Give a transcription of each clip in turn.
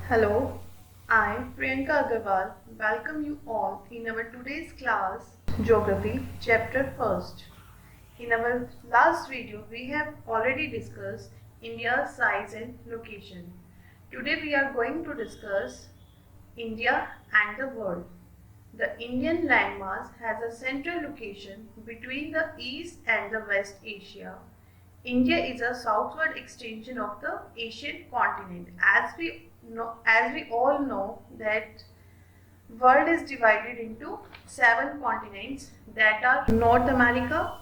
Hello, I, Priyanka Agarwal, welcome you all in our today's class, Geography, Chapter 1st. In our last video, we have already discussed India's size and location. Today we are going to discuss India and the world. The Indian landmass has a central location between the East and the West Asia. India is a southward extension of the Asian continent. As we all know that world is divided into 7 continents, that are North America,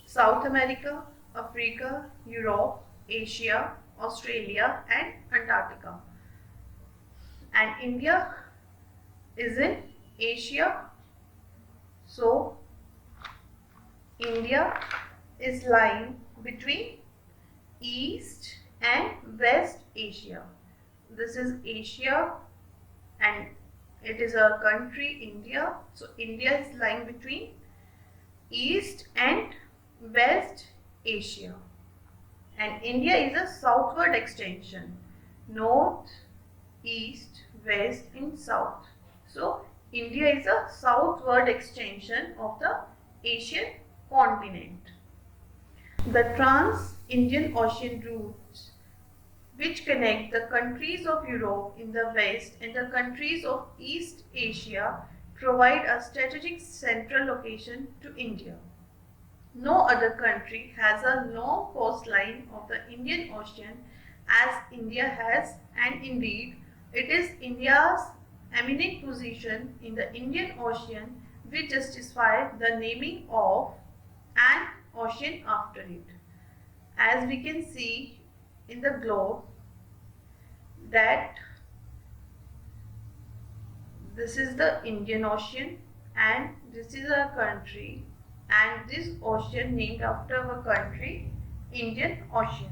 South America, Africa, Europe, Asia, Australia and Antarctica. And India is in Asia. So India is lying between East and West Asia. This is Asia and it is a country, India. So India is lying between East and West Asia. And India is a southward extension, north, east, west and south. So India is a southward extension of the Asian continent. The Trans-Indian Ocean routes, which connect the countries of Europe in the west and the countries of East Asia, provide a strategic central location to India. No other country has a long coastline of the Indian Ocean as India has, and indeed it is India's eminent position in the Indian Ocean which justify the naming of an ocean after it. As we can see in the globe that this is the Indian Ocean and this is our country, and this ocean named after our country, Indian Ocean.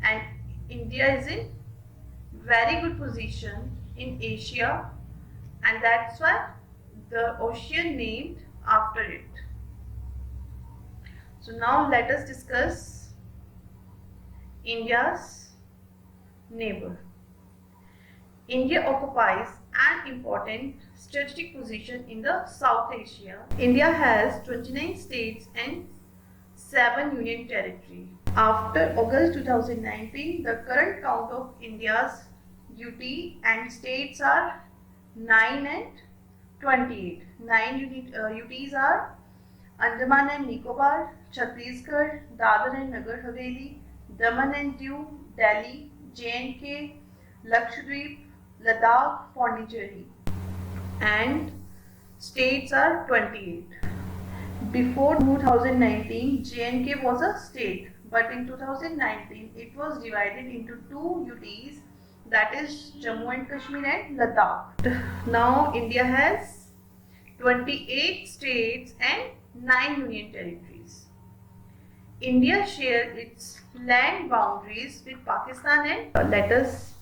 And India is in very good position in Asia, and that's why the ocean named after it. So now let us discuss India's neighbor. India occupies an important strategic position in the South Asia. India has 29 states and 7 union territories. After August 2019, the current count of India's UT and states are 9 and 28. 9 UTs are Andaman and Nicobar, Chhattisgarh, Dadar and Nagar Haveli, Daman and Diu, Delhi, J&K, Lakshadweep, Ladakh, Pondicherry, and states are 28. Before 2019, J&K was a state, but in 2019 it was divided into 2 UTs, that is Jammu and Kashmir and Ladakh. Now India has 28 states and 9 union territories. India shares its land boundaries with Pakistan and let us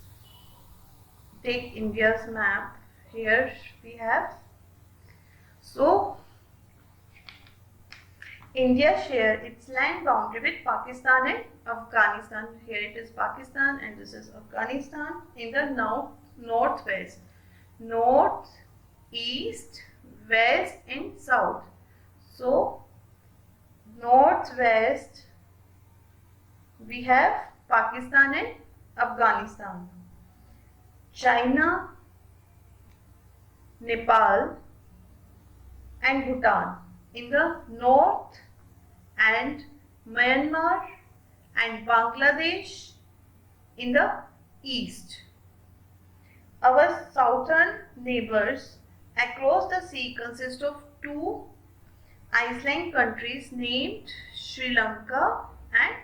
take India's map. Here we have. So India shares its land boundary with Pakistan and Afghanistan. Here it is Pakistan and this is Afghanistan in the northwest. North, east, west and south. So northwest we have Pakistan and Afghanistan. China, Nepal and Bhutan in the north, and Myanmar and Bangladesh in the east. Our southern neighbors across the sea consist of 2 island countries named Sri Lanka and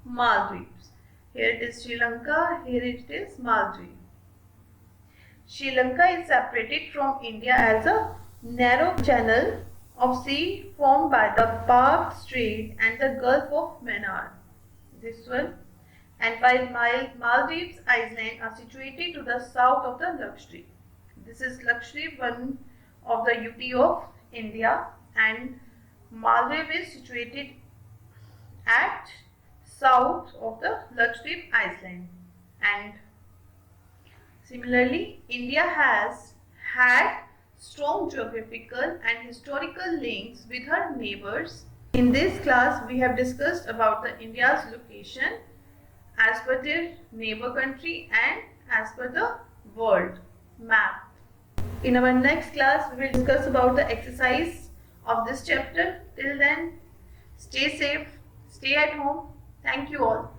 Maldives. Here it is Sri Lanka, here it is Maldives. Sri Lanka is separated from India as a narrow channel of sea formed by the Palk Strait and the Gulf of Mannar. This one. And while Maldives Island are situated to the south of the Lakshadweep. This is Lakshadweep, one of the UT of India, and Maldives is situated at south of the Lakshadweep Island. And Similarly, India has had strong geographical and historical links with her neighbors. In this class, we have discussed about the India's location as per their neighbor country and as per the world map. In our next class, we will discuss about the exercise of this chapter. Till then, stay safe, stay at home. Thank you all.